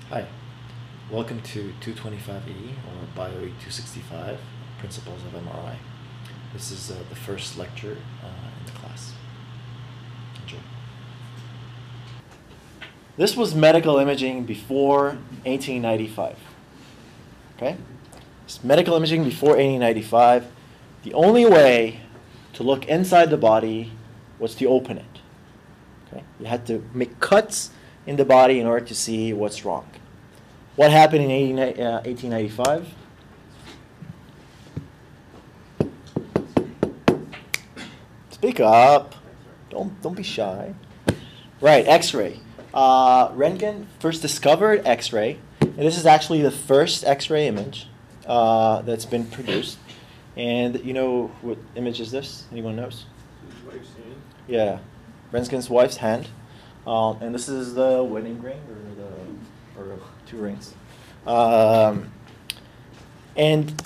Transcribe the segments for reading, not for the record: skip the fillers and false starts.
Hi, welcome to 225E or BIO265, Principles of MRI. This is the first lecture in the class. Enjoy. This was medical imaging before 1895. Okay? It's medical imaging before 1895. The only way to look inside the body was to open it. Okay? You had to make cuts in the body in order to see what's wrong. What happened in 1895? Speak up. Don't be shy. Right, X-ray. Röntgen first discovered X-ray, and this is actually the first X-ray image that's been produced. And you know what image is this? Anyone knows? His wife's hand. Yeah, Röntgen's wife's hand, and this is the wedding ring or two rings. And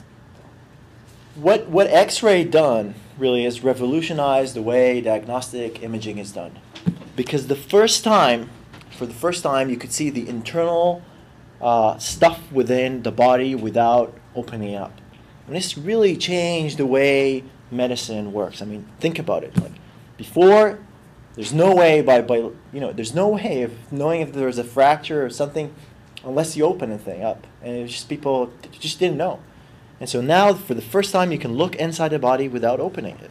what X-ray done really is revolutionized the way diagnostic imaging is done, because for the first time, you could see the internal stuff within the body without opening up. And this really changed the way medicine works. I mean, think about it. Like before, there's no way there's no way of knowing if there's a fracture or something unless you open the thing up. And it was just people just didn't know. And so now, for the first time, you can look inside the body without opening it.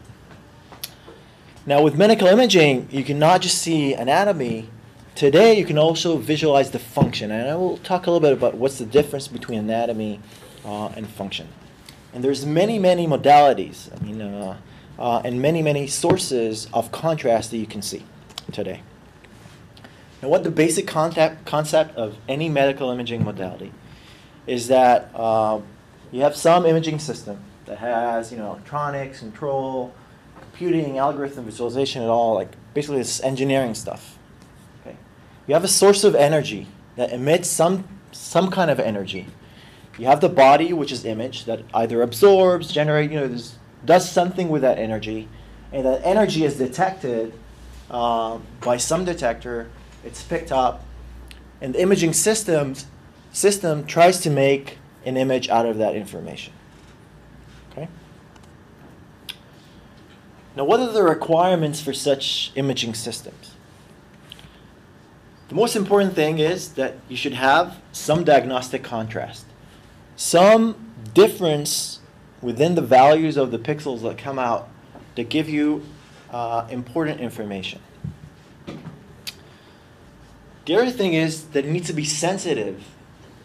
Now, with medical imaging, you can not just see anatomy. Today, you can also visualize the function. And I will talk a little bit about what's the difference between anatomy and function. And there's many, many modalities. I mean, and many, many sources of contrast that you can see today. Now, what the basic concept of any medical imaging modality is that you have some imaging system that has, electronics, control, computing, algorithm, visualization, and all, like basically this engineering stuff. Okay, you have a source of energy that emits some kind of energy. You have the body, which is image, that either absorbs, generates, does something with that energy, and that energy is detected by some detector. It's picked up, and the imaging system tries to make an image out of that information. Okay. Now, what are the requirements for such imaging systems? The most important thing is that you should have some diagnostic contrast, some difference within the values of the pixels that come out that give you important information. The other thing is that it needs to be sensitive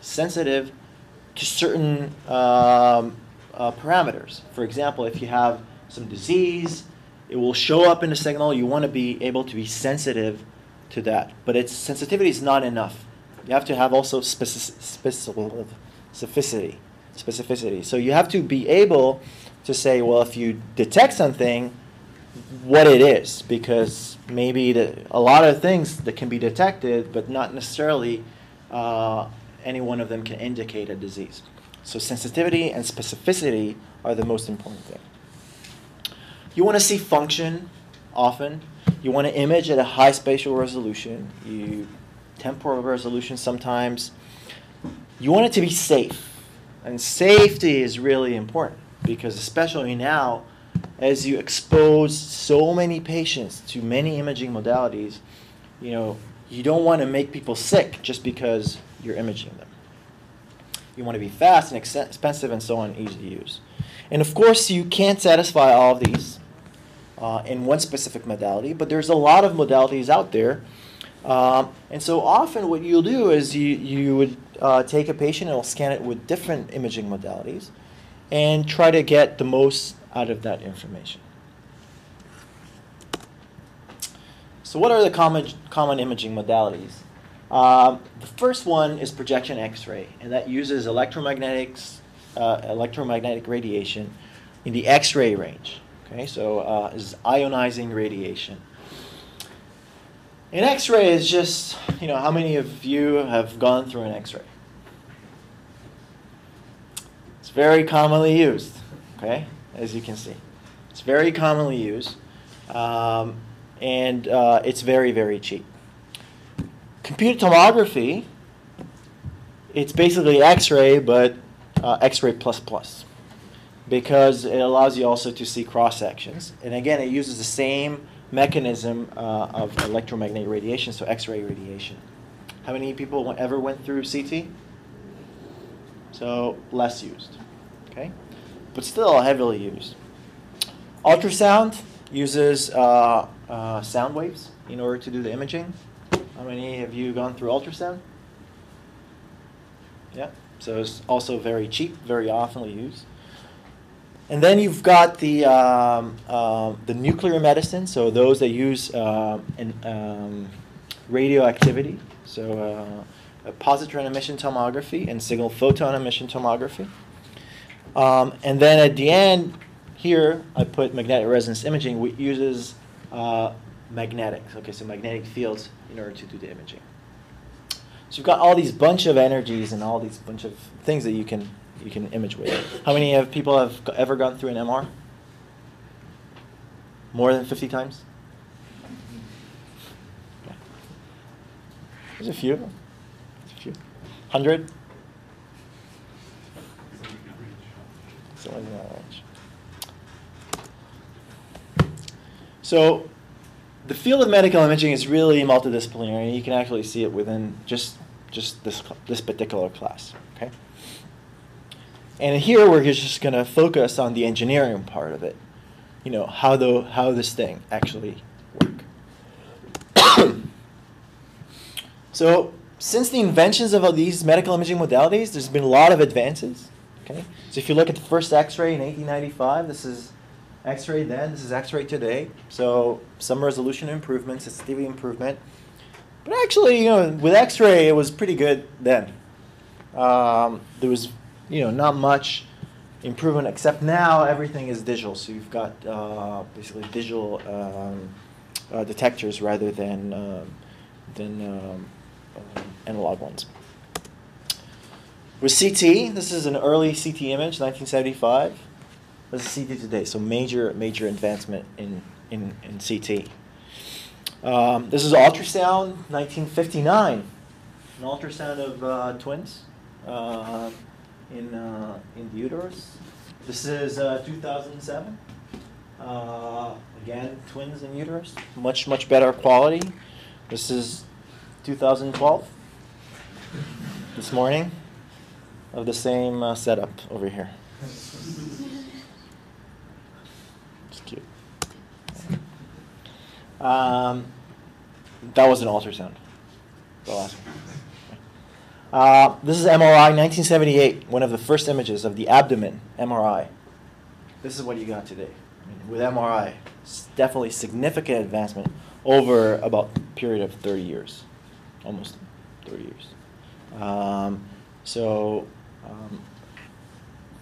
to certain parameters. For example, if you have some disease, it will show up in the signal. You want to be able to be sensitive to that. But its sensitivity is not enough. You have to have also specificity. So you have to be able to say, well, if you detect something, what it is, because maybe a lot of things that can be detected, but not necessarily any one of them can indicate a disease. So sensitivity and specificity are the most important thing. You want to see function often. You want to image at a high spatial resolution, temporal resolution sometimes. You want it to be safe. And safety is really important, because especially now, as you expose so many patients to many imaging modalities, you don't want to make people sick just because you're imaging them. You want to be fast and expensive and so on, easy to use. And of course, you can't satisfy all of these in one specific modality, but there's a lot of modalities out there. And so often what you'll do is you would take a patient and scan it with different imaging modalities and try to get the most out of that information. So what are the common imaging modalities? The first one is projection X-ray, and that uses electromagnetic radiation in the X-ray range. Okay, so is ionizing radiation. An X-ray is just, how many of you have gone through an X-ray? It's very commonly used, okay, as you can see. It's very commonly used, and it's very, very cheap. Computed tomography it's basically X-ray, but X-ray plus plus, because it allows you also to see cross sections. And again, it uses the same mechanism of electromagnetic radiation, so X-ray radiation. How many people ever went through CT? So less used, okay, but still heavily used. Ultrasound uses sound waves in order to do the imaging. How many have you gone through ultrasound? Yeah, so it's also very cheap, very often used. And then you've got the nuclear medicine, so those that use radioactivity, so positron emission tomography and signal photon emission tomography. And then at the end here, I put magnetic resonance imaging, which uses magnetics, okay, so magnetic fields in order to do the imaging. So you've got all these bunch of energies and all these bunch of things that you can image with. How many people have ever gone through an MR? More than 50 times? Okay. There's a few. There's a few. 100? Something in that range. So the field of medical imaging is really multidisciplinary. You can actually see it within just this particular class. Okay. And here we're just going to focus on the engineering part of it. You know, how this thing actually work. So since the inventions of all these medical imaging modalities, there's been a lot of advances. Okay. So if you look at the first X-ray in 1895, this is X-ray then, this is X-ray today. So some resolution improvement, sensitivity improvement. But actually, you know, with X-ray, it was pretty good then. There was, you know, not much improvement, except now everything is digital. So you've got basically digital detectors rather than analog ones. With CT, this is an early CT image, 1975. This is CT today, so major advancement in CT. This is ultrasound, 1959. An ultrasound of twins in the uterus. This is 2007. Again, twins in uterus, much better quality. This is 2012. This morning, of the same setup over here. It's cute. That was an ultrasound. The last one. This is MRI 1978, one of the first images of the abdomen MRI. This is what you got today. I mean, with MRI, it's definitely significant advancement over about a period of 30 years, almost 30 years.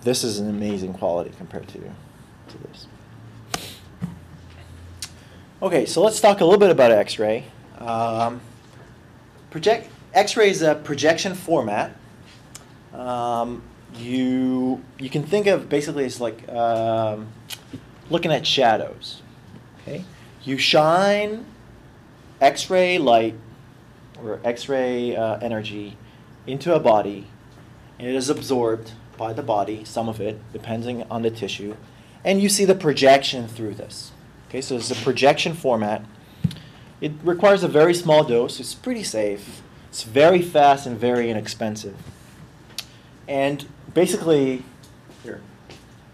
This is an amazing quality compared to this. Okay, so let's talk a little bit about X-ray. X-ray is a projection format. You can think of basically it's like looking at shadows. Okay, you shine X-ray light or X-ray energy into a body, and it is absorbed by the body, some of it, depending on the tissue, and you see the projection through this. Okay, so it's a projection format. It requires a very small dose. It's pretty safe. It's very fast and very inexpensive. And basically, here,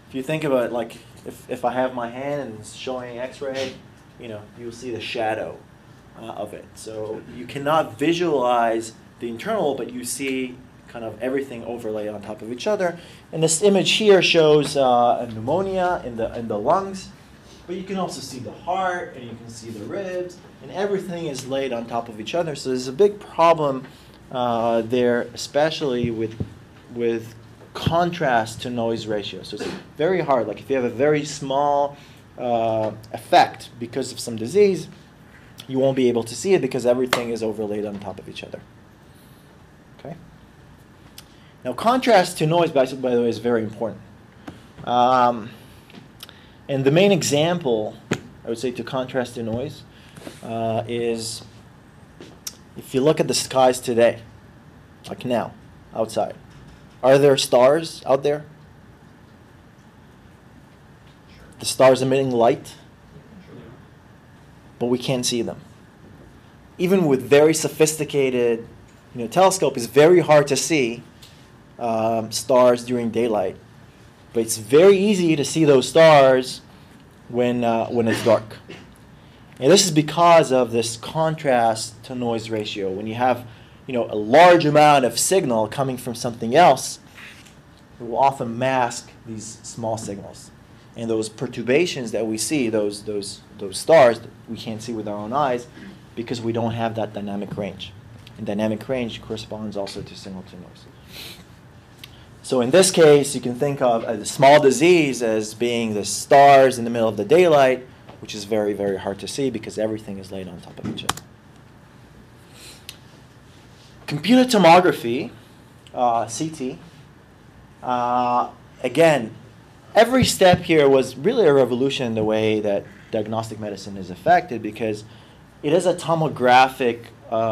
if you think about it, like if I have my hand and it's showing X-ray, you know, you'll see the shadow of it. So you cannot visualize the internal, but you see kind of everything overlaid on top of each other. And this image here shows a pneumonia in the lungs, but you can also see the heart, and you can see the ribs, and everything is laid on top of each other. So there's a big problem there, especially with contrast to noise ratio. So it's very hard. Like if you have a very small effect because of some disease, you won't be able to see it because everything is overlaid on top of each other. Okay. Now, contrast to noise, by the way, is very important. And the main example, I would say, to contrast to noise is if you look at the skies today, like now, outside? Are there stars out there? The stars emitting light? But we can't see them. Even with very sophisticated telescope, it's very hard to see stars during daylight. But it's very easy to see those stars when it's dark. And this is because of this contrast to noise ratio. When you have a large amount of signal coming from something else, it will often mask these small signals. And those perturbations that we see, those stars, we can't see with our own eyes because we don't have that dynamic range. And dynamic range corresponds also to signal to noise. So in this case, you can think of a small disease as being the stars in the middle of the daylight, which is very, very hard to see because everything is laid on top of each other. Computed tomography, CT, again, every step here was really a revolution in the way that diagnostic medicine is affected because it is a tomographic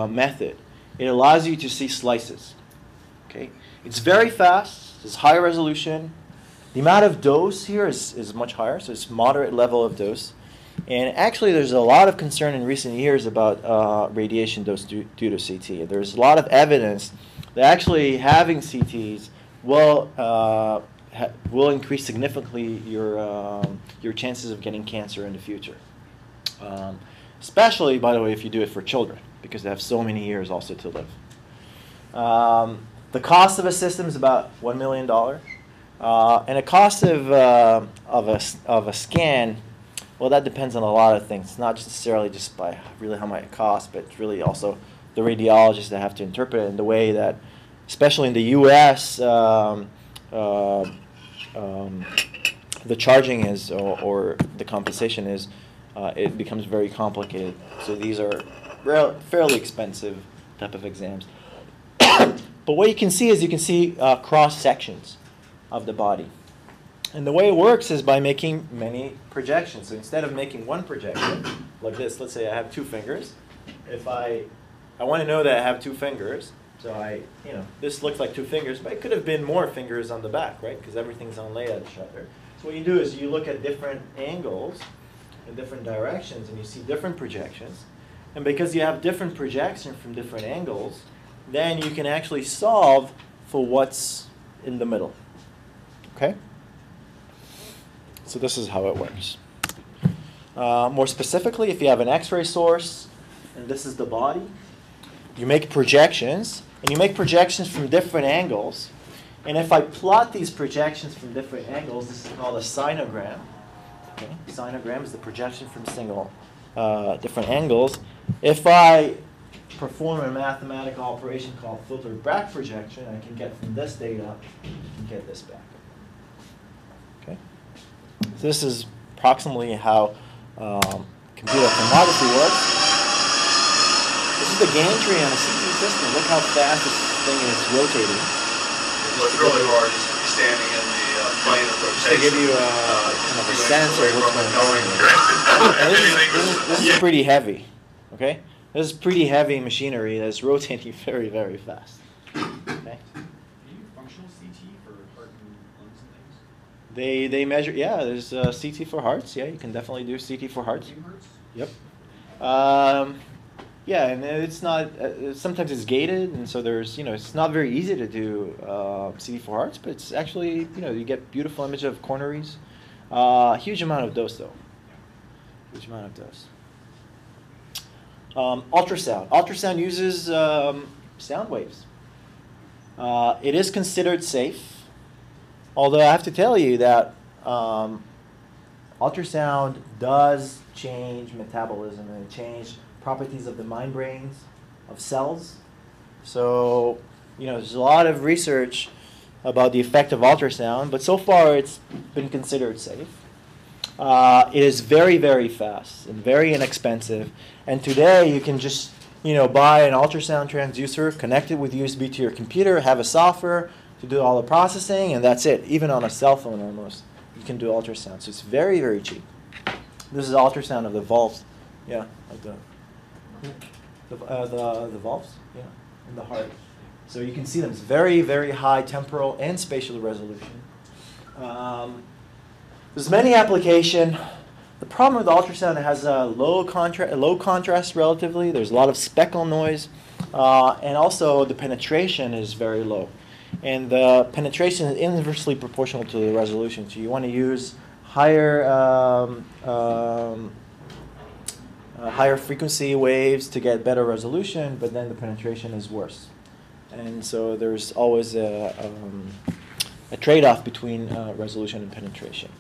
method. It allows you to see slices. Okay? It's very fast, it's high resolution. The amount of dose here is much higher, so it's moderate level of dose. And actually there's a lot of concern in recent years about radiation dose due to CT. There's a lot of evidence that actually having CTs will increase significantly your chances of getting cancer in the future. Especially, by the way, if you do it for children, because they have so many years also to live. The cost of a system is about $1 million. And the cost of a scan, well, that depends on a lot of things. It's not necessarily just by really how much it costs, but it's really also the radiologists that have to interpret it in the way that, especially in the U.S., the charging is, or the compensation is, it becomes very complicated. So these are fairly expensive type of exams. But what you can see is cross sections of the body. And the way it works is by making many projections. So instead of making one projection, like this, let's say I have 2 fingers. If I want to know that I have 2 fingers, so this looks like 2 fingers, but it could have been more fingers on the back, right? Because everything's on lay at the shutter. So what you do is you look at different angles in different directions, and you see different projections. And because you have different projections from different angles, then you can actually solve for what's in the middle. Okay? So this is how it works. More specifically, if you have an X-ray source, and this is the body, you make projections, and you make projections from different angles. And if I plot these projections from different angles, this is called a sinogram. Okay? Sinogram is the projection from different angles. If I perform a mathematical operation called filtered back projection, I can get from this data and get this back. Okay? So this is approximately how computer tomography works. This is the gantry on a CT system. Look how fast this thing is rotating. It's really hard just to be standing in the plane of rotation. To give you kind of a sense of what's going on. This is pretty heavy. Okay? This is pretty heavy machinery that's rotating very, very fast. Okay? Do you functional CT for heart and lungs and things? They measure, yeah, there's CT for hearts. Yeah, you can definitely do CT for hearts. Yep. Yeah, and it's not, sometimes it's gated, and so there's, it's not very easy to do CT for hearts, but it's actually, you get beautiful image of coronaries. Huge amount of dose, though. Huge amount of dose. Ultrasound. Ultrasound uses sound waves. It is considered safe, although I have to tell you that ultrasound does change metabolism and change properties of the membranes of cells. So, there's a lot of research about the effect of ultrasound, but so far it's been considered safe. It is very, very fast and very inexpensive. And today you can just, buy an ultrasound transducer, connect it with USB to your computer, have a software to do all the processing, and that's it. Even on a cell phone almost, you can do ultrasound. So it's very, very cheap. This is ultrasound of the valves. Yeah, of the valves, yeah, in the heart. So you can see them. It's very, very high temporal and spatial resolution. There's many applications. The problem with ultrasound, it has a low contrast relatively. There's a lot of speckle noise. And also the penetration is very low. And the penetration is inversely proportional to the resolution. So you want to use higher higher frequency waves to get better resolution, but then the penetration is worse. And so there's always a trade-off between resolution and penetration.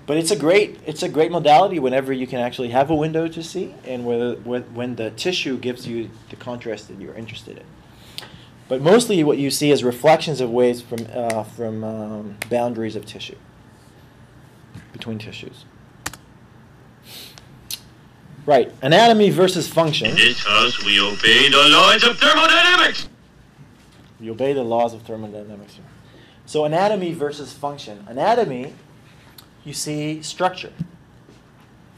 But it's a great modality whenever you can actually have a window to see, and when the tissue gives you the contrast that you're interested in. But mostly what you see is reflections of waves from boundaries of tissue, between tissues. Right, anatomy versus function. In this house, we obey the laws of thermodynamics. We obey the laws of thermodynamics. So anatomy versus function. Anatomy, you see structure.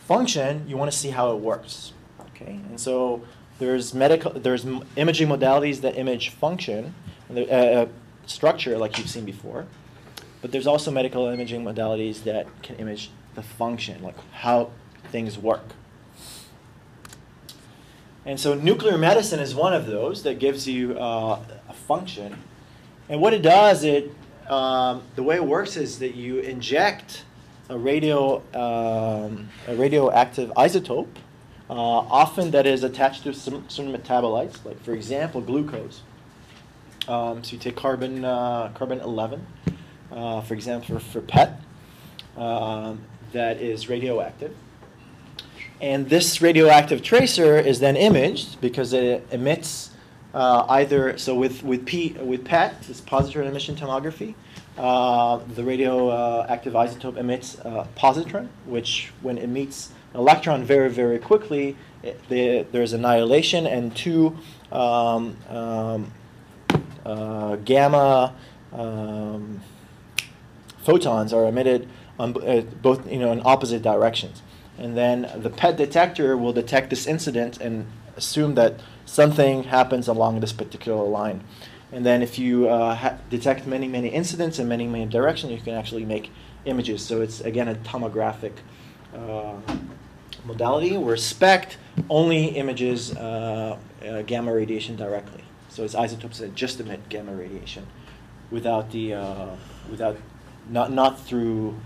Function, you want to see how it works. Okay, and so there's imaging modalities that image function, structure, like you've seen before. But there's also medical imaging modalities that can image the function, like how things work. And so nuclear medicine is one of those that gives you a function. And what it does, the way it works is that you inject a radioactive isotope, often that is attached to some metabolites, like for example glucose. So you take carbon 11, for example, for PET, that is radioactive. And this radioactive tracer is then imaged because it emits either, so with PET, this positron emission tomography, the radioactive isotope emits positron, which when it meets an electron very, very quickly, there's annihilation, and two gamma photons are emitted on both in opposite directions. And then the PET detector will detect this incident and assume that something happens along this particular line. And then if you detect many, many incidents in many, many directions, you can actually make images. So it's, again, a tomographic modality where SPECT only images gamma radiation directly. So it's isotopes that just emit gamma radiation without not through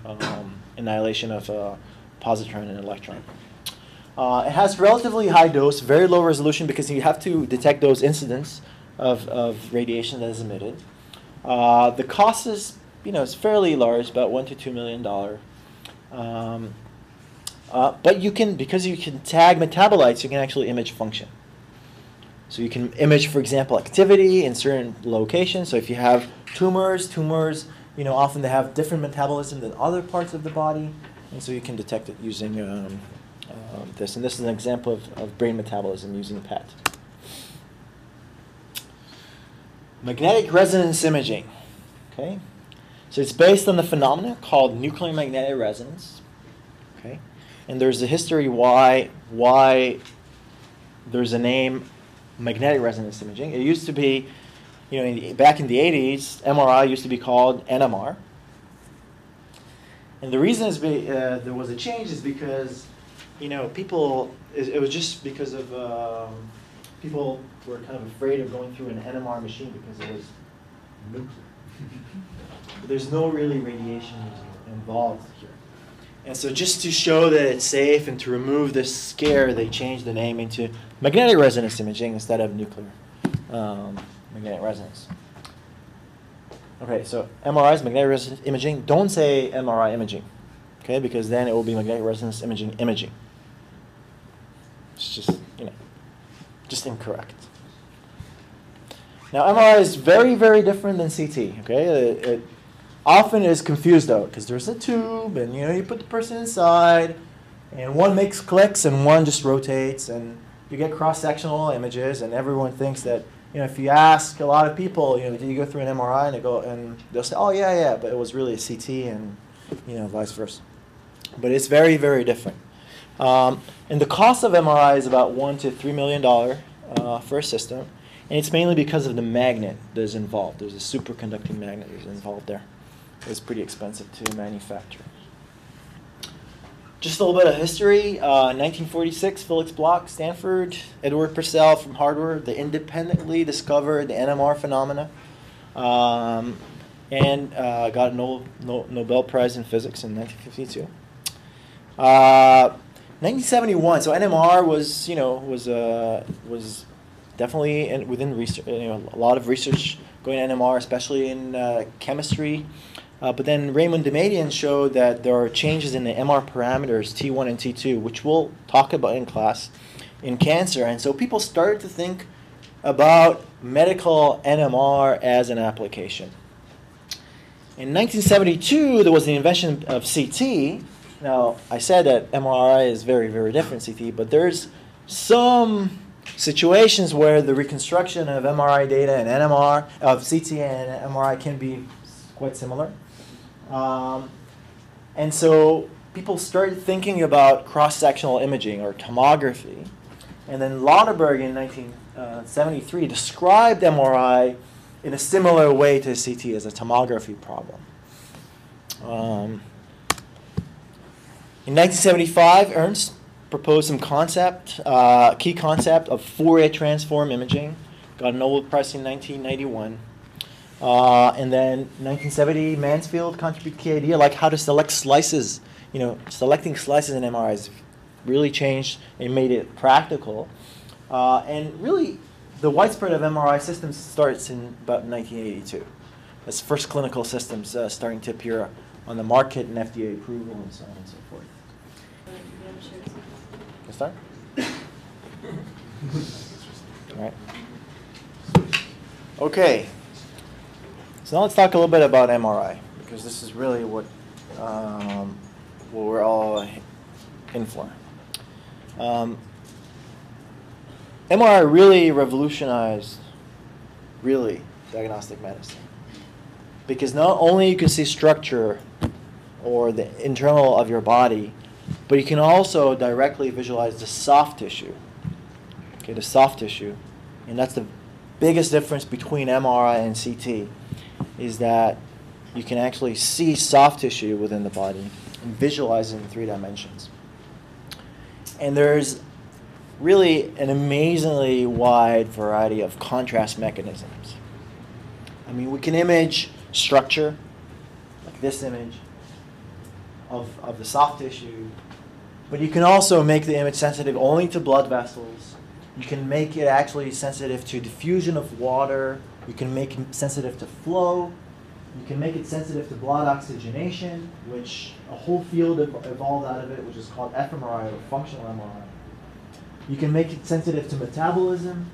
annihilation of positron and electron. It has relatively high dose, very low resolution because you have to detect those incidents of radiation that is emitted. The cost is, it's fairly large, about $1 to $2 million. But you can, because you can tag metabolites, you can actually image function. So you can image, for example, activity in certain locations. So if you have tumors, often they have different metabolism than other parts of the body. And so you can detect it using this. And this is an example of brain metabolism using PET. Magnetic resonance imaging. Okay, so it's based on the phenomenon called nuclear magnetic resonance. Okay, and there's a history why there's a name magnetic resonance imaging. It used to be, back in the 80s, MRI used to be called NMR. And the reason there was a change is because, people, it was just because of people were kind of afraid of going through an NMR machine because it was nuclear. But there's no really radiation involved here. And so just to show that it's safe and to remove this scare, they changed the name into magnetic resonance imaging instead of nuclear magnetic resonance. Okay, so MRI's magnetic resonance imaging. Don't say MRI imaging, okay, because then it will be magnetic resonance imaging. It's just, just incorrect. Now, MRI is very, very different than CT, okay? It often is confused, though, because there's a tube, and, you put the person inside, and one makes clicks, and one just rotates, and you get cross-sectional images, and everyone thinks that, if you ask a lot of people, did you go through an MRI, and they'll say, oh, yeah, but it was really a CT, and, vice versa. But it's very, very different. And the cost of MRI is about $1 to $3 million for a system. And it's mainly because of the magnet that is involved. There's a superconducting magnet that is involved there. It's pretty expensive to manufacture. Just a little bit of history. 1946, Felix Bloch, Stanford, Edward Purcell from Harvard, they independently discovered the NMR phenomena and got a Nobel Prize in Physics in 1952. 1971, so NMR was definitely within research. A lot of research going on NMR, especially in chemistry. But then Raymond Demadian showed that there are changes in the MR parameters T1 and T2, which we'll talk about in class, in cancer. And so people started to think about medical NMR as an application. In 1972, there was the invention of CT. Now, I said that MRI is very, very different CT, but there's some situations where the reconstruction of MRI data and NMR, of CT and MRI can be quite similar. And so people started thinking about cross-sectional imaging or tomography. And then Lauterberg in 1973 described MRI in a similar way to CT as a tomography problem. In 1975, Ernst proposed some concept, key concept of Fourier transform imaging. Got a Nobel Prize in 1991. And then 1970, Mansfield contributed key idea like how to select slices. Selecting slices in MRIs really changed and made it practical. And really, the widespread of MRI systems starts in about 1982. That's first clinical systems starting to appear on the market and FDA approval and so on and so forth. Can I start? All right. Okay. So now let's talk a little bit about MRI, because this is really what we're all in for. MRI really revolutionized, diagnostic medicine. Because not only you can see structure or the internal of your body, but you can also directly visualize the soft tissue. Okay, the soft tissue. And that's the biggest difference between MRI and CT, is that you can actually see soft tissue within the body and visualize it in 3 dimensions. And there's really an amazingly wide variety of contrast mechanisms. I mean, we can image structure, like this image, of the soft tissue, but you can also make the image sensitive only to blood vessels. You can make it actually sensitive to diffusion of water. You can make it sensitive to flow. You can make it sensitive to blood oxygenation, which a whole field evolved out of it, which is called fMRI, or functional MRI. You can make it sensitive to metabolism.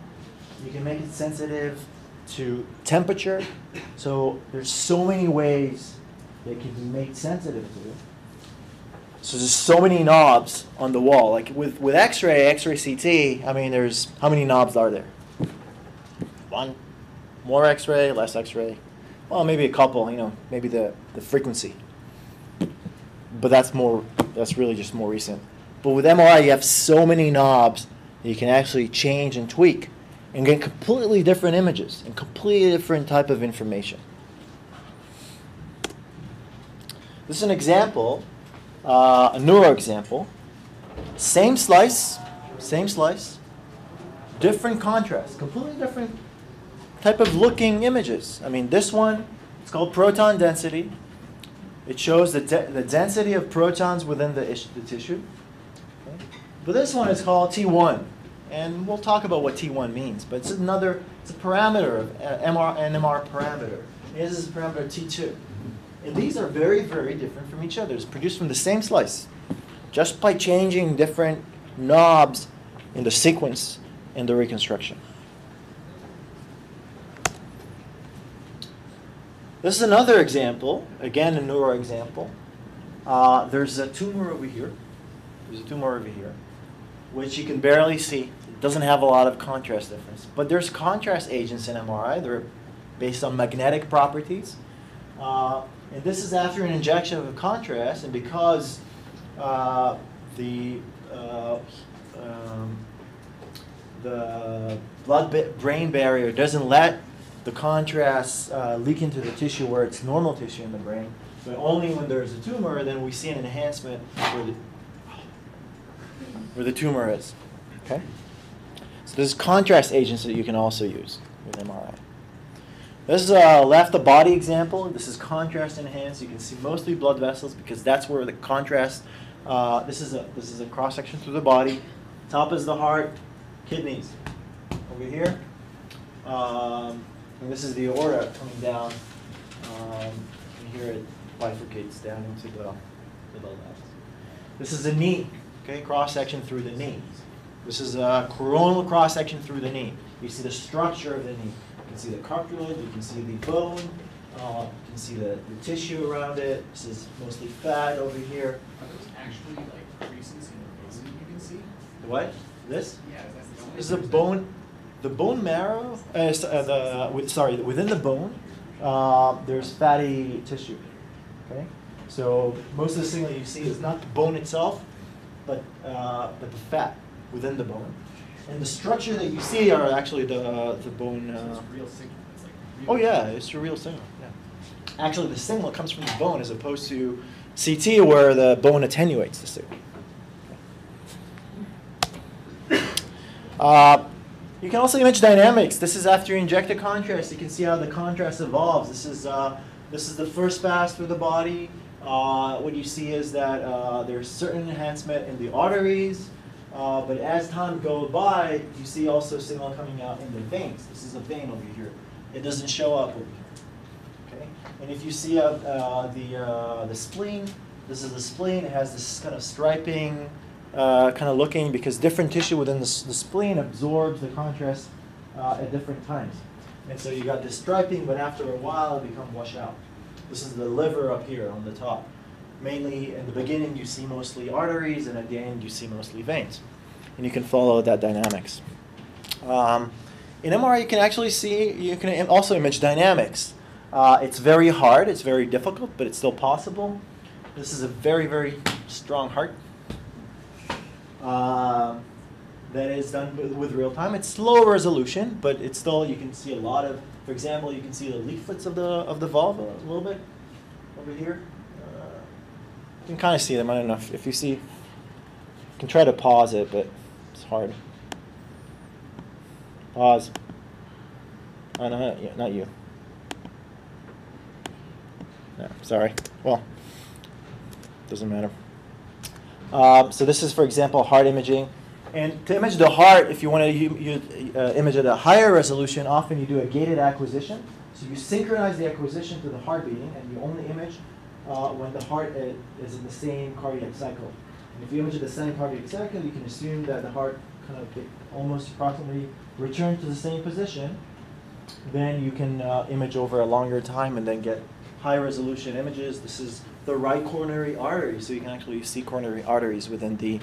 You can make it sensitive to temperature. So there's so many ways that can be made sensitive to. So there's so many knobs on the wall. Like with X-ray CT, I mean, there's, how many knobs are there? 1. More X-ray, less X-ray. Well, maybe a couple, maybe the frequency. But that's really just more recent. But with MRI, you have so many knobs that you can actually change and tweak and get completely different images and completely different type of information. This is an example, a neuro example. Same slice, different contrast, completely different type of looking images. I mean, this one, it's called proton density. It shows the density of protons within the tissue. Okay. But this one is called T1. And we'll talk about what T1 means. But it's a parameter of NMR parameter. This is a parameter T2. And these are very, very different from each other. It's produced from the same slice, just by changing different knobs in the sequence and the reconstruction. This is another example, again a neuro example. There's a tumor over here. Which you can barely see. It doesn't have a lot of contrast difference. But there's contrast agents in MRI. They're based on magnetic properties. And this is after an injection of a contrast, and because the the blood-brain barrier doesn't let the contrast leak into the tissue where it's normal tissue in the brain, but only when there's a tumor, then we see an enhancement where the tumor is. Okay? So there's contrast agents that you can also use with MRI. This is a left-of-body example. This is contrast enhanced. You can see mostly blood vessels because that's where the contrast. This is a cross section through the body. Top is the heart, kidneys over here, and this is the aorta coming down. And here it bifurcates down into the blood vessels. This is the knee. Okay, cross section through the knee. This is a coronal cross section through the knee. You see the structure of the knee. You can see the cartilage, you can see the bone, you can see the tissue around it. This is mostly fat over here. Are those actually like creases in the bone you can see? What? This? Yeah, that's the This is the bone. The bone marrow. Within the bone, there's fatty tissue. Okay, so most of the signal you see is not the bone itself, but the fat within the bone. And the structure that you see are actually the bone. So it's real signal. It's like real Oh yeah, it's a real signal. Yeah. Actually, the signal comes from the bone as opposed to CT, where the bone attenuates the signal. You can also image dynamics. This is after you inject a contrast. You can see how the contrast evolves. This is the first pass through the body. What you see is that there's certain enhancement in the arteries. But as time goes by, you see also signal coming out in the veins. This is a vein over here. It doesn't show up over here. Okay? And if you see the spleen, this is the spleen. It has this kind of striping kind of looking because different tissue within the spleen absorbs the contrast at different times. And so you got this striping, but after a while it becomes washed out. This is the liver up here on the top. Mainly in the beginning you see mostly arteries, and at the end you see mostly veins. And you can follow that dynamics. In MRI you can actually see, you can also image dynamics. It's very hard, it's very difficult, but it's still possible. This is a very, very strong heart that is done with real time. It's low resolution, but it's still, you can see a lot of, for example, you can see the leaflets of the valve a little bit over here. You can kind of see them. I don't know if you see, you can try to pause it, but it's hard. Pause. Oh, no, not you. No, sorry. Well, doesn't matter. So this is, for example, heart imaging. And to image the heart, if you want to image at a higher resolution, often you do a gated acquisition. So you synchronize the acquisition to the heart beating, and you only image when the heart is in the same cardiac cycle. And if you image at the same cardiac cycle, you can assume that the heart kind of almost approximately returns to the same position. Then you can image over a longer time and then get high resolution images. This is the right coronary artery, so you can actually see coronary arteries within the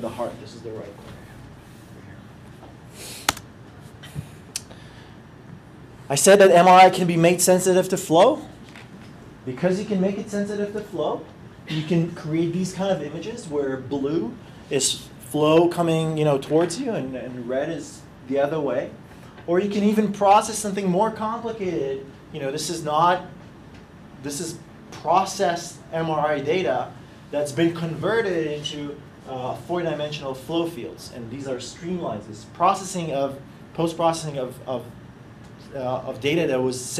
heart. This is the right coronary. I said that MRI can be made sensitive to flow. Because you can make it sensitive to flow, you can create these kind of images where blue is flow coming, towards you, and red is the other way. Or you can even process something more complicated. This is processed MRI data that's been converted into four-dimensional flow fields, and these are streamlines. It's post-processing of data that was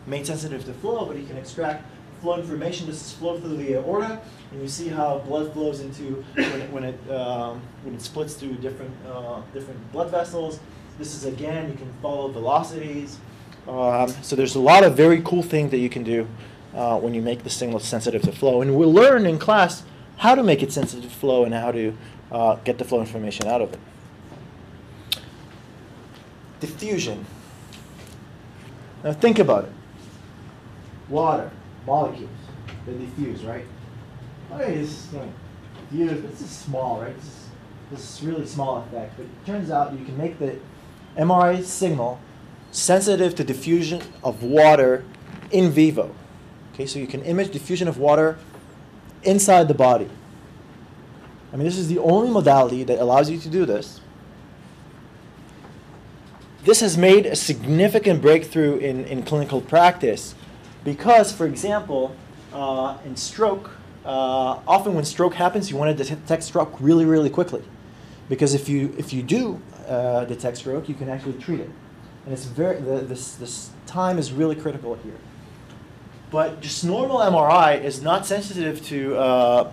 made sensitive to flow, but you can extract flow information. This is flow through the aorta, and you see how blood flows into when it splits through different blood vessels. This is, again, you can follow velocities. So there's a lot of very cool things that you can do when you make the signal sensitive to flow. And we'll learn in class how to make it sensitive to flow and how to get the flow information out of it. Diffusion. Now think about it. Water, molecules, they diffuse, right? Okay, this is small, right? This is really small effect, but it turns out you can make the MRI signal sensitive to diffusion of water in vivo. Okay, so you can image diffusion of water inside the body. I mean, this is the only modality that allows you to do this. this has made a significant breakthrough in clinical practice because, for example, in stroke, often when stroke happens, you want to detect stroke really, really quickly. Because if you do detect stroke, you can actually treat it. And it's this time is really critical here. But just normal MRI is not sensitive to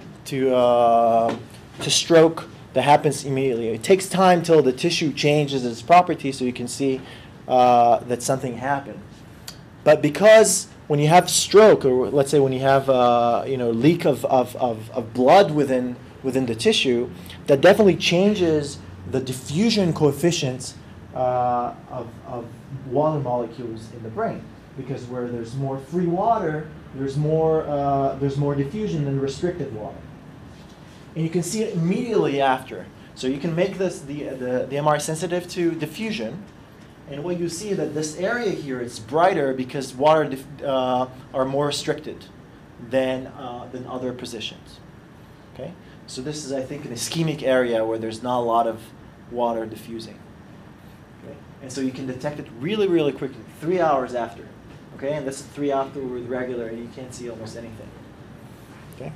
stroke that happens immediately. It takes time till the tissue changes its properties so you can see that something happened. But because when you have stroke, or let's say when you have leak of blood within the tissue, that definitely changes the diffusion coefficients of water molecules in the brain. Because where there's more free water, there's more diffusion than restricted water. And you can see it immediately after. So you can make this the MRI sensitive to diffusion. And what you see that this area here is brighter because water are more restricted than other positions. Okay? So this is, I think, an ischemic area where there's not a lot of water diffusing. Okay? And so you can detect it really, really quickly, 3 hours after. Okay? And this is 3 after with regular, and you can't see almost anything. Okay?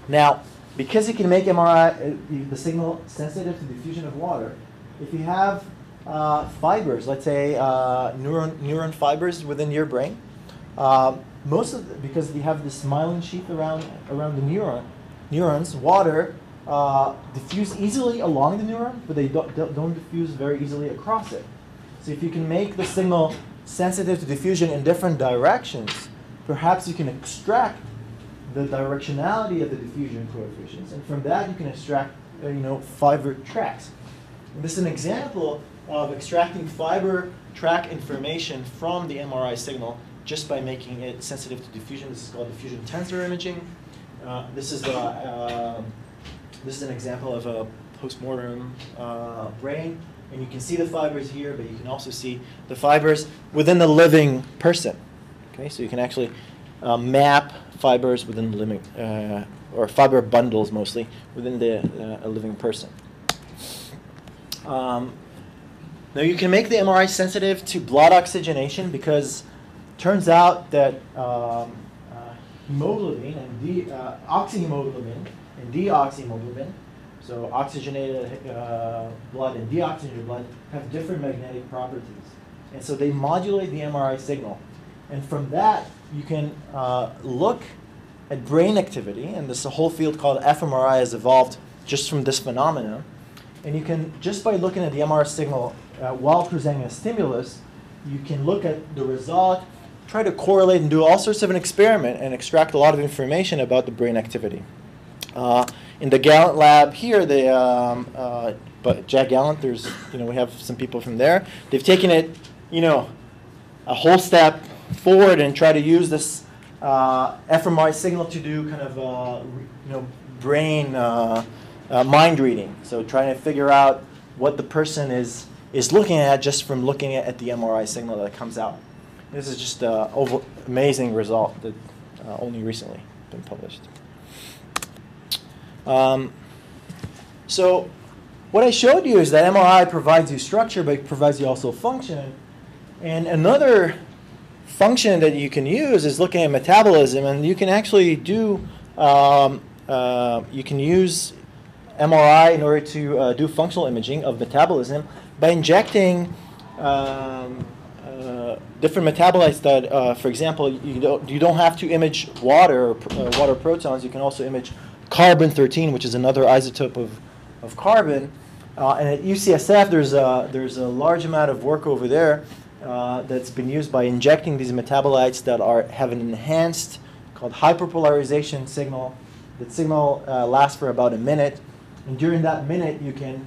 Now, because you can make MRI, the signal sensitive to diffusion of water, if you have fibers, let's say neuron fibers within your brain, because you have this myelin sheath around the neurons, water diffuse easily along the neuron, but they don't diffuse very easily across it. So if you can make the signal sensitive to diffusion in different directions, perhaps you can extract the directionality of the diffusion coefficients, and from that you can extract fiber tracks. And this is an example of extracting fiber track information from the MRI signal just by making it sensitive to diffusion. This is called diffusion tensor imaging. This is an example of a postmortem brain, and you can see the fibers here, but you can also see the fibers within the living person. Okay, so you can actually map fibers within the living, or fiber bundles mostly, within a living person. Now you can make the MRI sensitive to blood oxygenation because it turns out that hemoglobin and oxyhemoglobin and deoxyhemoglobin, so oxygenated blood and deoxygenated blood, have different magnetic properties. And so they modulate the MRI signal. And from that, you can look at brain activity, and this whole field called fMRI has evolved just from this phenomenon. And you can, just by looking at the MRI signal while presenting a stimulus, you can look at the result, try to correlate and do all sorts of an experiment and extract a lot of information about the brain activity. In the Gallant lab here, but Jack Gallant, we have some people from there. They've taken it, a whole step forward and try to use this fMRI signal to do kind of, brain mind reading. So trying to figure out what the person is looking at just from looking at the MRI signal that comes out. This is just an amazing result that only recently been published. So what I showed you is that MRI provides you structure, but it provides you also function. And another function that you can use is looking at metabolism, and you can actually do, you can use MRI in order to do functional imaging of metabolism by injecting different metabolites that, for example, you don't have to image water or water protons. You can also image carbon-13, which is another isotope of carbon. And at UCSF, there's a large amount of work over there that's been used by injecting these metabolites that have an enhanced, called hyperpolarization signal. That signal lasts for about a minute, and during that minute, you can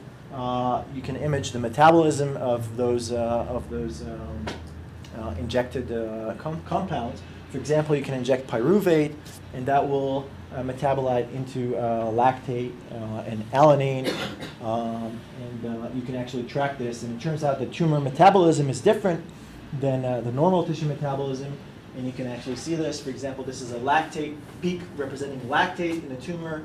image the metabolism of those injected compounds. For example, you can inject pyruvate, and that will metabolite into lactate and alanine, and you can actually track this. And it turns out that tumor metabolism is different than the normal tissue metabolism, and you can actually see this. For example, this is a lactate peak representing lactate in a tumor,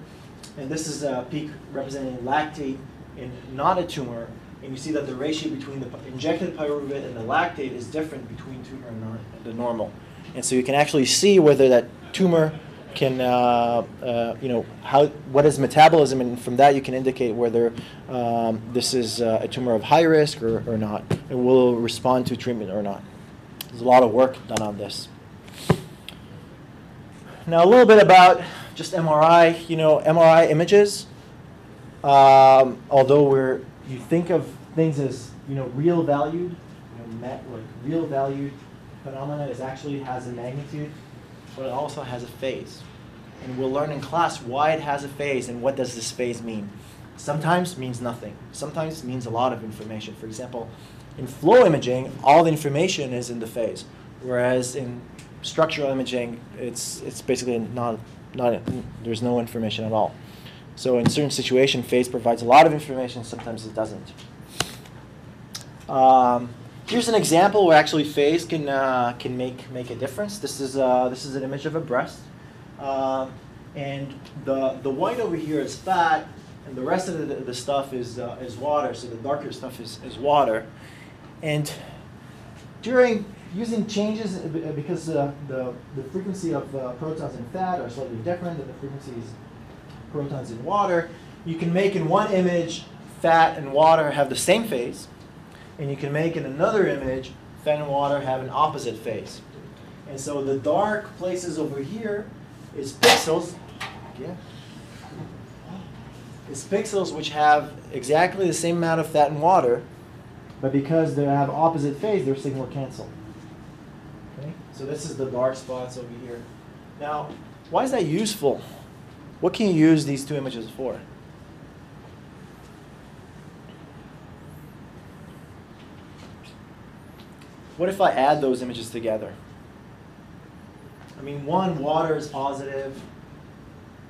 and this is a peak representing lactate in not a tumor. and you see that the ratio between the injected pyruvate and the lactate is different between tumor and the normal. And so you can actually see whether that tumor can, what is metabolism, and from that you can indicate whether this is a tumor of high risk or not, and will respond to treatment or not. There's a lot of work done on this. Now a little bit about just MRI. MRI images, although you think of things as real valued, real valued phenomena, is actually has a magnitude, but it also has a phase. And we'll learn in class why it has a phase and what does this phase mean. Sometimes means nothing. Sometimes means a lot of information. For example, in flow imaging, all the information is in the phase, whereas in structural imaging, it's basically not there's no information at all. So in certain situations, phase provides a lot of information. Sometimes it doesn't. Here's an example where actually phase can make a difference. This is an image of a breast, and the white over here is fat, and the rest of the stuff is water. So the darker stuff is water, and during using changes, because the frequency of protons in fat are slightly different than the frequencies of protons in water, you can make in one image fat and water have the same phase, and you can make in another image fat and water have an opposite phase. And so the dark places over here is pixels. Yeah. It's pixels which have exactly the same amount of fat and water, but because they have opposite phase, their signal cancel. Okay? So this is the dark spots over here. Now, why is that useful? What can you use these two images for? What if I add those images together? I mean, one, water is positive.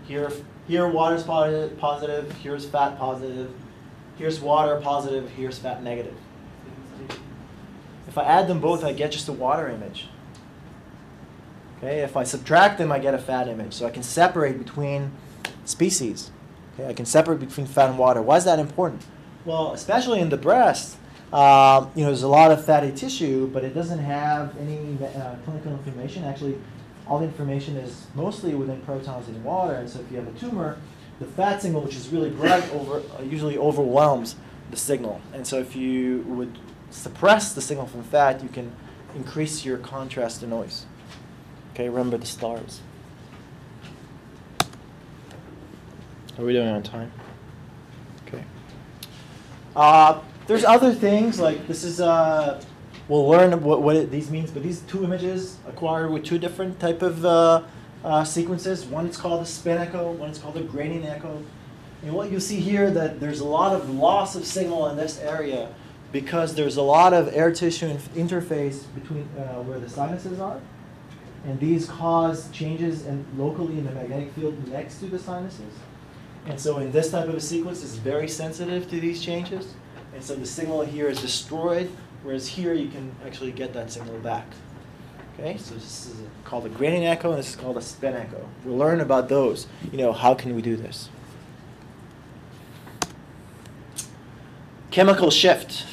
Here water is positive. Here's fat positive. Here's water positive. Here's fat negative. If I add them both, I get just a water image. Okay, if I subtract them, I get a fat image. So I can separate between species. Okay, I can separate between fat and water. Why is that important? Well, especially in the breast, there's a lot of fatty tissue, but it doesn't have any clinical information. Actually, all the information is mostly within protons in water. And so if you have a tumor, the fat signal, which is really bright, usually overwhelms the signal. And so if you would suppress the signal from fat, you can increase your contrast to noise. Okay, remember the stars. Are we doing on time? Okay. There's other things, like this is, we'll learn what these means, but these two images acquired with two different type of sequences. One is called a spin echo, one is called a gradient echo. And what you see here, that there's a lot of loss of signal in this area because there's a lot of air tissue interface between where the sinuses are. And these cause changes locally in the magnetic field next to the sinuses. And so in this type of a sequence, it's very sensitive to these changes. And so the signal here is destroyed, whereas here you can actually get that signal back. Okay, so this is called a gradient echo, and this is called a spin echo. We'll learn about those. How can we do this? Chemical shift.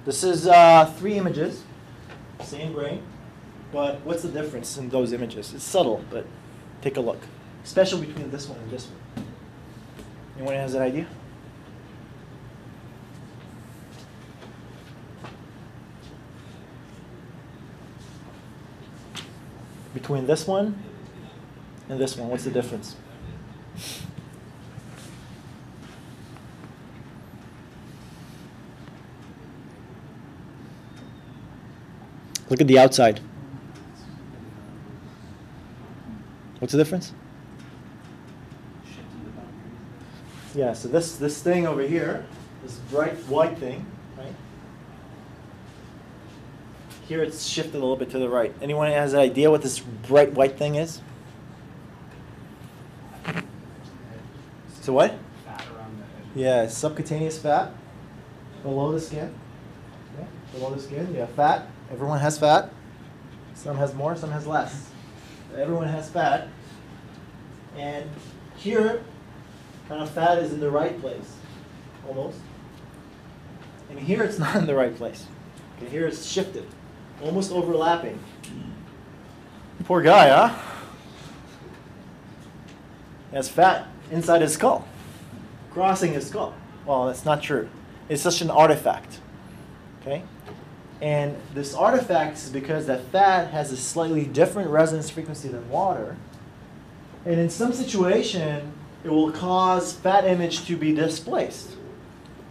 This is 3 images, same brain, but what's the difference in those images? It's subtle, but take a look, especially between this one and this one. Anyone has an idea? Between this one and this one, what's the difference? Look at the outside. What's the difference? Yeah, so this thing over here, this bright white thing, right? Here it's shifted a little bit to the right. Anyone has an idea what this bright white thing is? So what? Fat around the edge. Yeah, subcutaneous fat below the skin. Okay. Below the skin, you have fat. Everyone has fat. Some has more, some has less. Everyone has fat. And here, kind of fat is in the right place, almost. And here it's not in the right place. Okay, here it's shifted, almost overlapping. Poor guy, huh? Has fat inside his skull, crossing his skull. Well, that's not true. It's such an artifact. Okay? And this artifact is because that fat has a slightly different resonance frequency than water. And in some situation, it will cause fat image to be displaced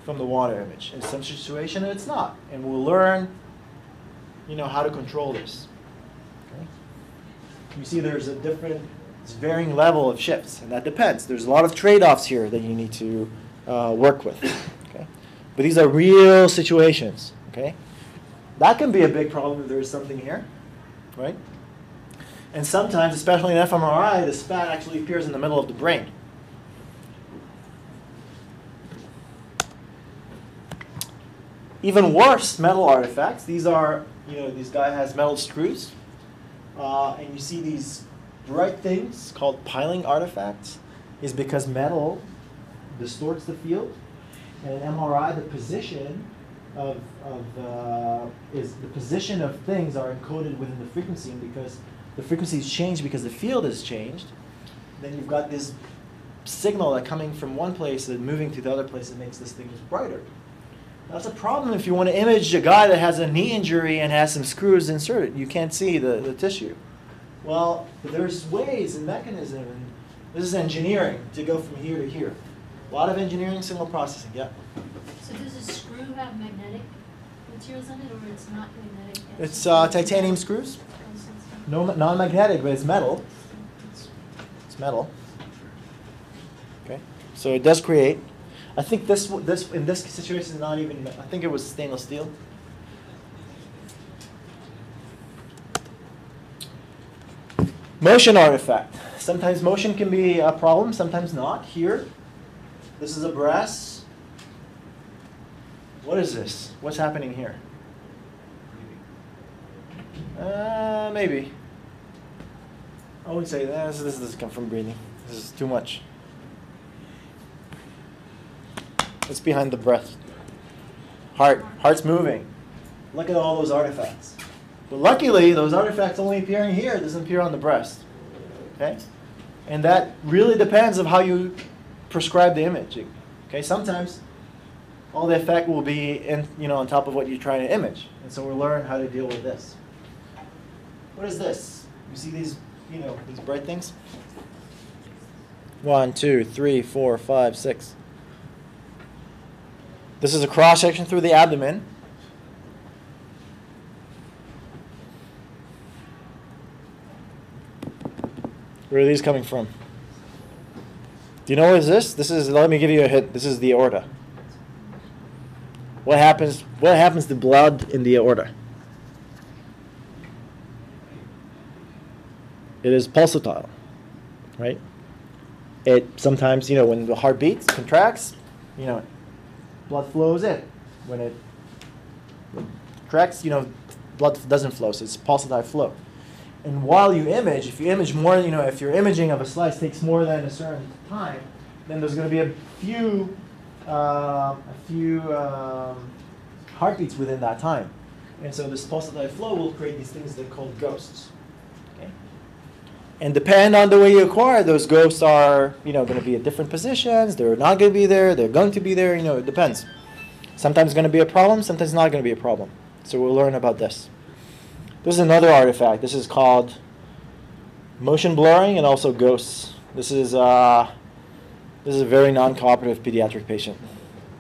from the water image. In some situation, it's not. And we'll learn, how to control this. Okay? You see there's a varying level of shifts, and that depends. There's a lot of trade-offs here that you need to work with. Okay? But these are real situations. Okay? That can be a big problem if there's something here, right? And sometimes, especially in fMRI, this fat actually appears in the middle of the brain. Even worse, metal artifacts. These are, this guy has metal screws. And you see these bright things called piling artifacts is because metal distorts the field. And in MRI, the position of things are encoded within the frequency, and because the frequency is changed because the field has changed, then you've got this signal that coming from one place and moving to the other place that makes this thing just brighter. That's a problem if you want to image a guy that has a knee injury and has some screws inserted. You can't see the tissue. Well, there's ways and mechanisms, and this is engineering, to go from here to here. A lot of engineering, signal processing, yeah. So does a screw have magnetic materials in it, or it's not magnetic? It's titanium screws. No, non-magnetic, but it's metal. It's metal. Okay, so it does create. I think this in this situation is not even. I think it was stainless steel. Motion artifact. Sometimes motion can be a problem, sometimes not. Here, this is a brass. What is this? What's happening here? Maybe. I would say this doesn't come from breathing. This is too much. It's behind the breath. Heart's moving. Look at all those artifacts. But luckily, those artifacts only appearing here. It doesn't appear on the breast. Okay? And that really depends on how you prescribe the imaging. Okay? Sometimes all the effect will be on top of what you're trying to image. And so we'll learn how to deal with this. What is this? You see these, these bright things? 1, 2, 3, 4, 5, 6. This is a cross section through the abdomen. Where are these coming from? Do you know what is this? Let me give you a hint. This is the aorta. What happens to blood in the aorta? It is pulsatile, right? It sometimes, when the heart beats, contracts, blood flows in. When it contracts, blood doesn't flow, so it's pulsatile flow. And while you image, if you image more, if your imaging of a slice takes more than a certain time, then there's going to be a few heartbeats within that time. And so this pulsatile flow will create these things that are called ghosts. Okay? And depend on the way you acquire, those ghosts are, going to be at different positions. They're not going to be there. They're going to be there. It depends. Sometimes it's going to be a problem. Sometimes it's not going to be a problem. So we'll learn about this. This is another artifact. This is called motion blurring and also ghosts. This is a very non-cooperative pediatric patient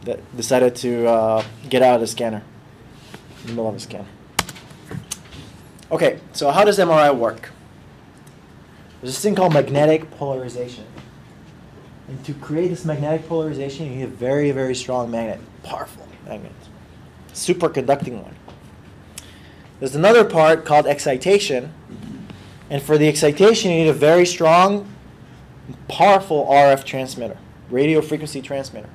that decided to get out of the scanner in the middle of a scan. Okay, so how does MRI work? There's this thing called magnetic polarization. And to create this magnetic polarization, you need a very, very strong magnet, powerful magnet, superconducting one. There's another part called excitation. And for the excitation, you need a very strong, powerful RF transmitter, radio frequency transmitter.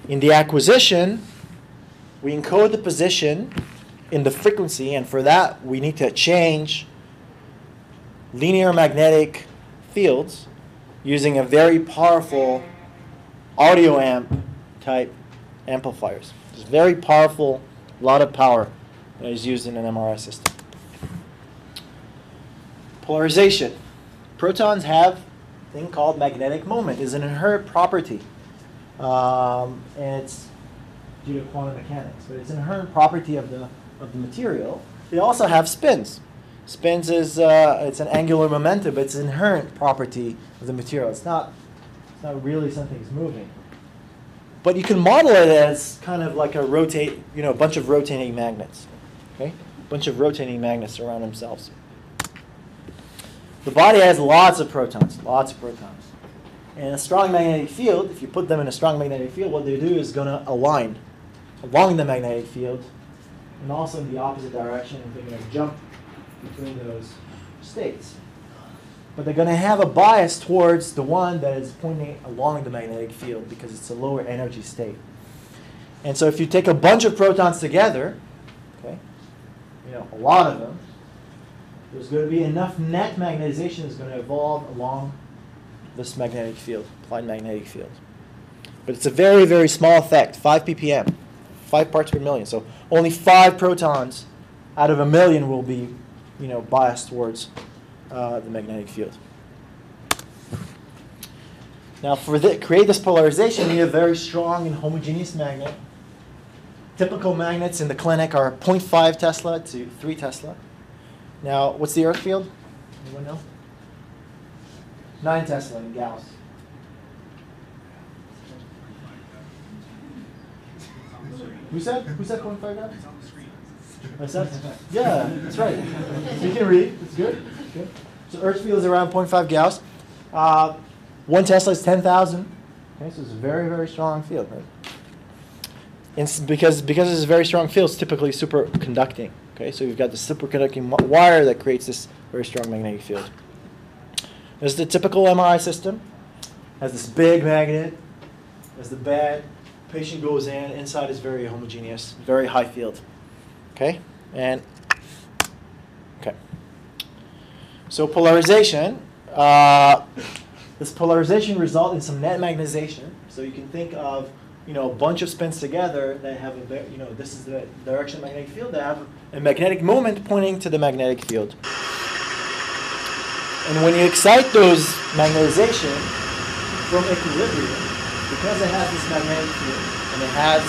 In the acquisition, we encode the position in the frequency, and for that, we need to change linear magnetic fields using a very powerful audio amp type amplifiers. It's very powerful, a lot of power that is used in an MRI system. Polarization. Protons have a thing called magnetic moment. It's an inherent property. And it's due to quantum mechanics, but it's an inherent property of the material. They also have spins. Spins is it's an angular momentum, but it's an inherent property of the material. It's not really something's moving. But you can model it as kind of like a bunch of rotating magnets. Okay, a bunch of rotating magnets around themselves. The body has lots of protons. And a strong magnetic field, if you put them in a strong magnetic field, what they do is going to align along the magnetic field and also in the opposite direction. They're going to jump between those states. But they're going to have a bias towards the one that is pointing along the magnetic field because it's a lower energy state. And so if you take a bunch of protons together, okay, a lot of them, there's going to be enough net magnetization that's going to evolve along this magnetic field, applied magnetic field. But it's a very, very small effect, 5 ppm, 5 parts per million. So only 5 protons out of a million will be, biased towards the magnetic field. Now, create this polarization, you need a very strong and homogeneous magnet. Typical magnets in the clinic are 0.5 Tesla to 3 Tesla. Now, what's the Earth field? Anyone know? 9 Tesla in Gauss. Who said 0.5 Gauss? It's on the screen. Myself? Yeah, that's right. You can read. It's good. Good. So Earth field is around 0.5 Gauss. 1 Tesla is 10,000. Okay, so it's a very, very strong field, right? And because it's a very strong field, it's typically superconducting. Okay, so you've got the superconducting wire that creates this very strong magnetic field. This is the typical MRI system. Has this big magnet. Has the bed. Patient goes in. Inside is very homogeneous, very high field. Okay, and okay. So polarization. This polarization results in some net magnetization. So you can think of a bunch of spins together that have this is the direction of the magnetic field. They have a magnetic moment pointing to the magnetic field. And when you excite those magnetization from equilibrium, because it has this magnetic field and it has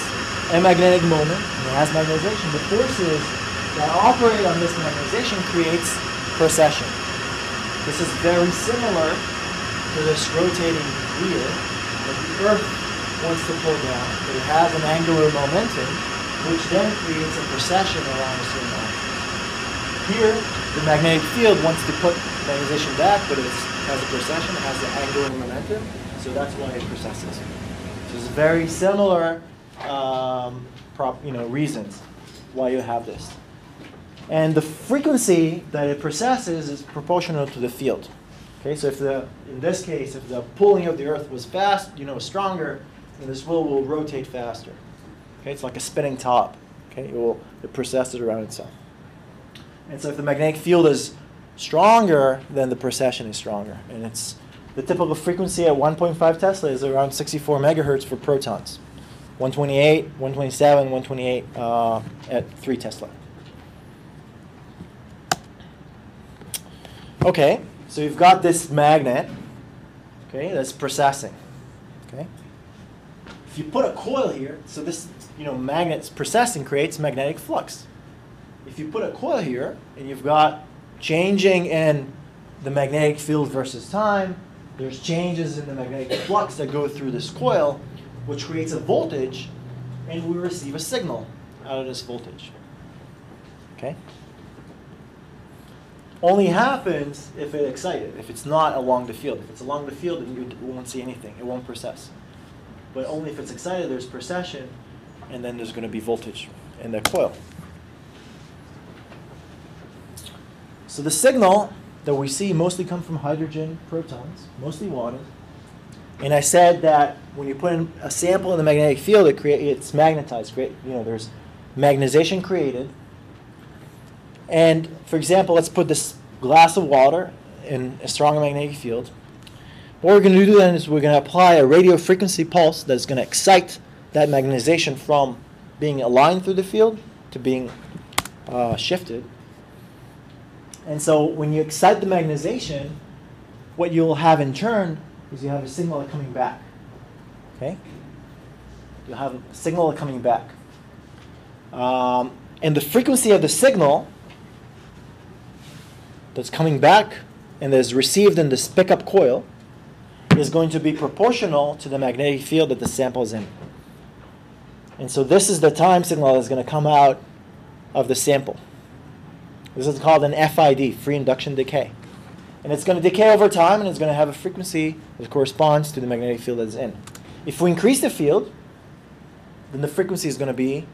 a magnetic moment and it has magnetization, the forces that operate on this magnetization creates precession. This is very similar to this rotating wheel that the Earth wants to pull down, but it has an angular momentum, which then creates a precession around a certain axis. Here, the magnetic field wants to put magnetization back, but it has a precession, it has the angular momentum, so that's why it precesses. So it's very similar reasons why you have this. And the frequency that it precesses is proportional to the field. Okay, so in this case, if the pulling of the Earth was stronger, then this wheel will rotate faster. Okay, it's like a spinning top. Okay, it precesses around itself. And so if the magnetic field is stronger, then the precession is stronger. And it's the typical frequency at 1.5 Tesla is around 64 megahertz for protons. 128, 127, 128 at 3 Tesla. Okay, so you've got this magnet, okay, that's precessing. Okay, if you put a coil here, so this magnet's precessing creates magnetic flux. If you put a coil here and you've got changing in the magnetic field versus time, there's changes in the magnetic flux that go through this coil, which creates a voltage, and we receive a signal out of this voltage. Okay? Only happens if it's excited, if it's not along the field. If it's along the field, then you won't see anything. It won't precess. But only if it's excited, there's precession, and then there's going to be voltage in the coil. So the signal that we see mostly come from hydrogen protons, mostly water. And I said that when you put in a sample in the magnetic field, it's magnetized. There's magnetization created. And for example, let's put this glass of water in a strong magnetic field. What we're going to do then is we're going to apply a radio frequency pulse that's going to excite that magnetization from being aligned through the field to being shifted. And so when you excite the magnetization, what you'll have in turn is you have a signal coming back. Okay? You'll have a signal coming back. And the frequency of the signal that's coming back and is received in this pickup coil is going to be proportional to the magnetic field that the sample is in. And so this is the time signal that's going to come out of the sample. This is called an FID, free induction decay. And it's going to decay over time, and it's going to have a frequency that corresponds to the magnetic field that it's in. If we increase the field, then the frequency is going to be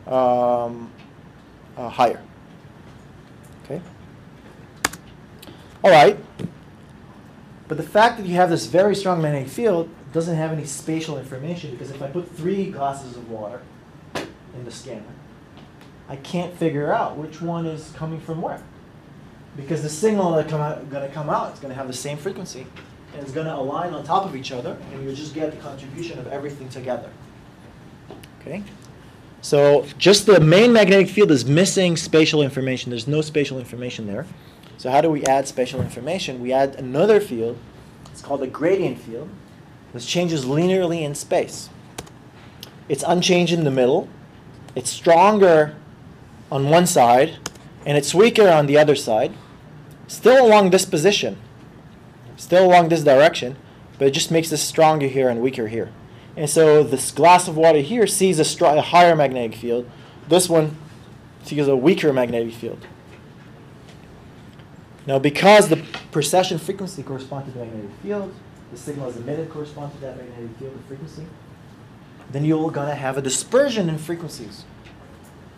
higher. Okay? All right. But the fact that you have this very strong magnetic field doesn't have any spatial information, because if I put 3 glasses of water in the scanner, I can't figure out which one is coming from where. Because the signal that's going to come out is going to have the same frequency, and it's going to align on top of each other, and you just get the contribution of everything together. Okay? So just the main magnetic field is missing spatial information. There's no spatial information there. So how do we add spatial information? We add another field. It's called a gradient field. This changes linearly in space. It's unchanged in the middle. It's stronger on one side, and it's weaker on the other side. Still along this position. Still along this direction, but it just makes this stronger here and weaker here. And so this glass of water here sees a higher magnetic field. This one sees a weaker magnetic field. Now, because the precession frequency corresponds to the magnetic field, the signal is emitted corresponds to that magnetic field of frequency, then you're going to have a dispersion in frequencies.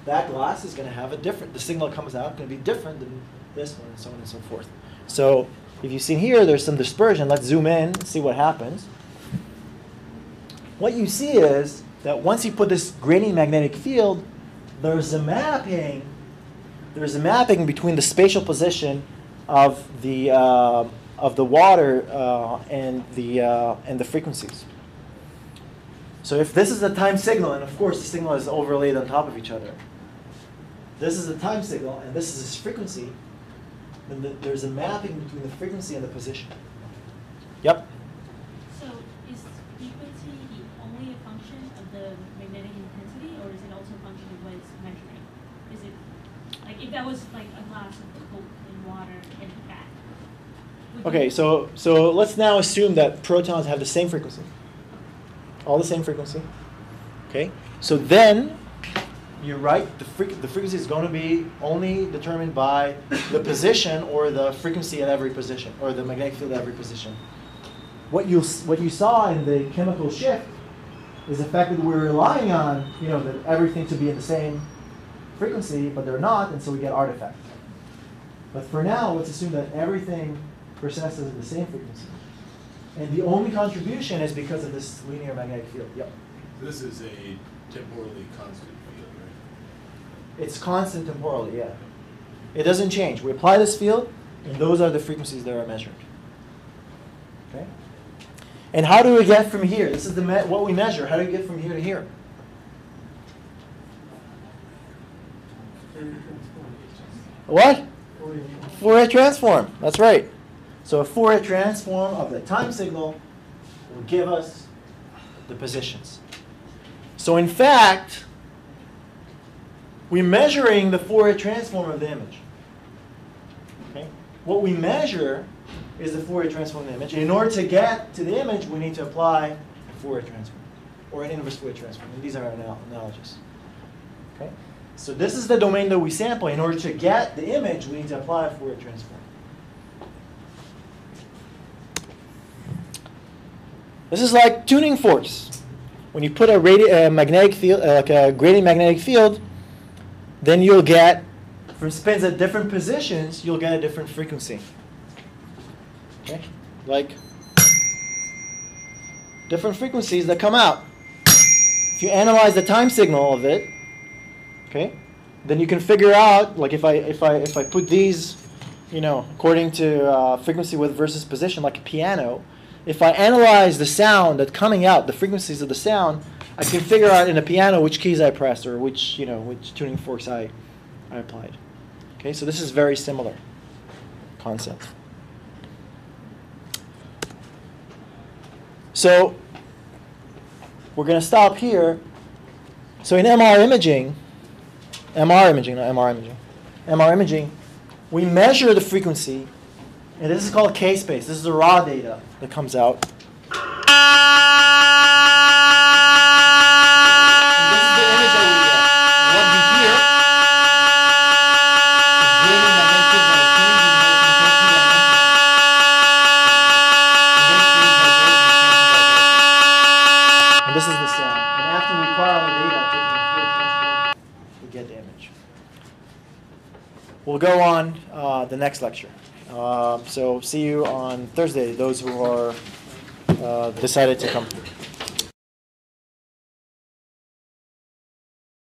That glass is going to have the signal that comes out is going to be different than this one, and so on and so forth. So if you've seen here, there's some dispersion. Let's zoom in and see what happens. What you see is that once you put this gradient magnetic field, there's a mapping between the spatial position of the water and the frequencies. So if this is a time signal, and of course the signal is overlaid on top of each other, this is a time signal and this is its frequency, then there's a mapping between the frequency and the position. Yep. So is frequency the only a function of the magnetic intensity, or is it also a function of what it's measuring? Is it like if that was like a glass of Coke and water and fat? Okay, so let's now assume that protons have the same frequency. All the same frequency. Okay? So then, you're right, the frequency is going to be only determined by the position or the frequency at every position, or the magnetic field at every position. What you saw in the chemical shift is the fact that we're relying on everything to be in the same frequency, but they're not, and so we get artifacts. But for now, let's assume that everything processes at the same frequency. And the only contribution is because of this linear magnetic field. Yep. So this is a temporally constant field, right? It's constant temporally, yeah. It doesn't change. We apply this field, and those are the frequencies that are measured. Okay? And how do we get from here? This is what we measure. How do we get from here to here? What? Fourier transform. That's right. So a Fourier transform of the time signal will give us the positions. So in fact, we're measuring the Fourier transform of the image. Okay? What we measure is the Fourier transform of the image. And in order to get to the image, we need to apply a Fourier transform, or an inverse Fourier transform. And these are analogous. Okay? So this is the domain that we sample. In order to get the image, we need to apply a Fourier transform. This is like tuning forks. When you put a magnetic field, like a gradient magnetic field, then you'll get, from spins at different positions, you'll get a different frequency. Okay? Like different frequencies that come out. If you analyze the time signal of it, okay, then you can figure out, like if I put these, according to frequency width versus position, like a piano. If I analyze the sound that's coming out, the frequencies of the sound, I can figure out in the piano which keys I pressed or which tuning forks I applied. Okay, so this is very similar concept. So we're going to stop here. So in MR imaging, we measure the frequency, and this is called K-space. This is the raw data that comes out. This is the sound. And after we acquire all the data, taking the full transform, we get the image. We'll go on the next lecture. So see you on Thursday, those who are decided to come.